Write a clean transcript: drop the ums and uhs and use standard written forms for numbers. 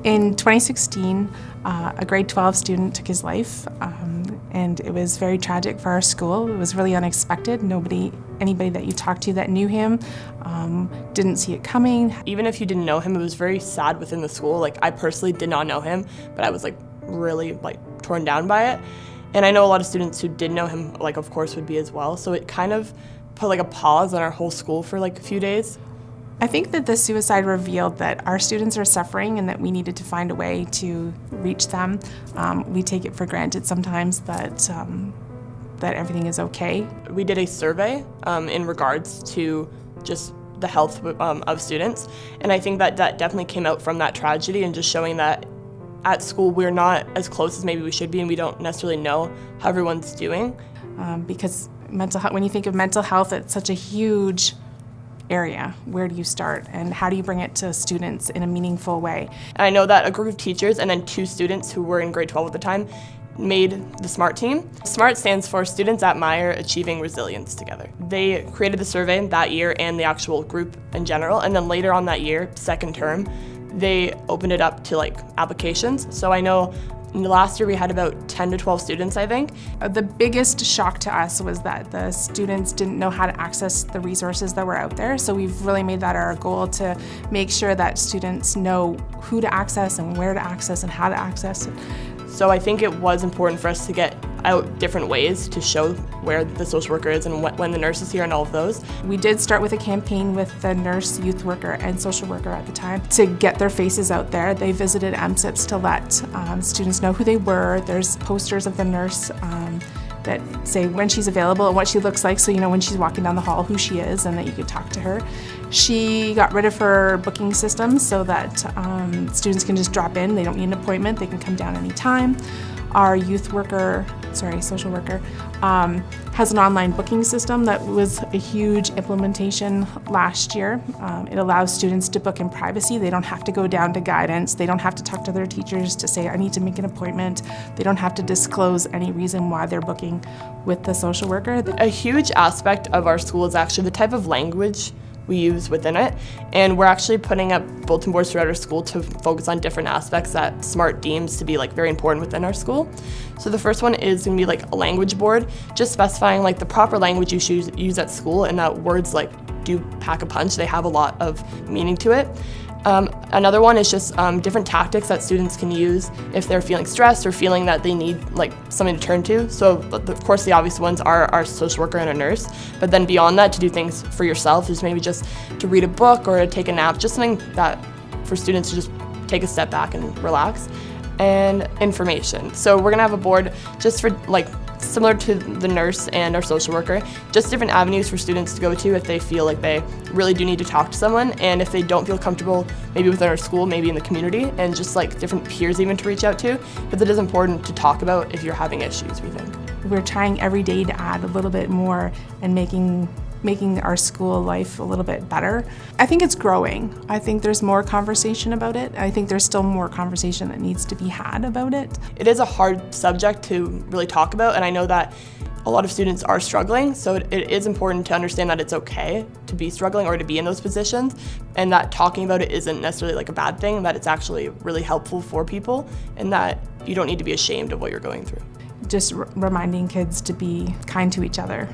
In 2016, a grade 12 student took his life, and it was very tragic for our school. It was really unexpected. Anybody that you talked to that knew him didn't see it coming. Even if you didn't know him, it was very sad within the school. Like, I personally did not know him, but I was really torn down by it. And I know a lot of students who did know him, of course, would be as well. So it kind of put a pause on our whole school for a few days. I think that the suicide revealed that our students are suffering and that we needed to find a way to reach them. We take it for granted sometimes that everything is okay. We did a survey in regards to just the health of students, and I think that definitely came out from that tragedy and just showing that at school we're not as close as maybe we should be, and we don't necessarily know how everyone's doing. Because mental health, when you think of mental health, it's such a huge area. Where do you start, and how do you bring it to students in a meaningful way? And I know that a group of teachers and then 2 students who were in grade 12 at the time made the SMART team. SMART stands for Students Admire Achieving Resilience Together. They created the survey that year and the actual group in general, and then later on that year, second term, they opened it up to applications. So I know last year we had about 10 to 12 students, I think. The biggest shock to us was that the students didn't know how to access the resources that were out there. So we've really made that our goal to make sure that students know who to access and where to access and how to access it. So I think it was important for us to get out different ways to show where the social worker is and when the nurse is here and all of those. We did start with a campaign with the nurse, youth worker, and social worker at the time to get their faces out there. They visited MSIPs to let students know who they were. There's posters of the nurse that say when she's available and what she looks like, so you know when she's walking down the hall who she is and that you could talk to her. She got rid of her booking system so that students can just drop in. They don't need an appointment. They can come down anytime. Our social worker, has an online booking system that was a huge implementation last year. It allows students to book in privacy. They don't have to go down to guidance. They don't have to talk to their teachers to say, I need to make an appointment. They don't have to disclose any reason why they're booking with the social worker. A huge aspect of our school is actually the type of language we use within it, and we're actually putting up bulletin boards throughout our school to focus on different aspects that SMART deems to be very important within our school. So the first one is going to be a language board, just specifying the proper language you should use at school, and that words do pack a punch. They have a lot of meaning to it. Another one is just different tactics that students can use if they're feeling stressed or feeling that they need something to turn to. So of course the obvious ones are our social worker and a nurse, but then beyond that, to do things for yourself is maybe just to read a book or to take a nap, just something that for students to just take a step back and relax. And information. So we're gonna have a board just for similar to the nurse and our social worker, just different avenues for students to go to if they feel they really do need to talk to someone, and if they don't feel comfortable maybe within our school, maybe in the community, and just different peers even to reach out to, because it is important to talk about if you're having issues, we think. We're trying every day to add a little bit more and making our school life a little bit better. I think it's growing. I think there's more conversation about it. I think there's still more conversation that needs to be had about it. It is a hard subject to really talk about, and I know that a lot of students are struggling, so it is important to understand that it's okay to be struggling or to be in those positions, and that talking about it isn't necessarily a bad thing, that it's actually really helpful for people, and that you don't need to be ashamed of what you're going through. Just reminding kids to be kind to each other.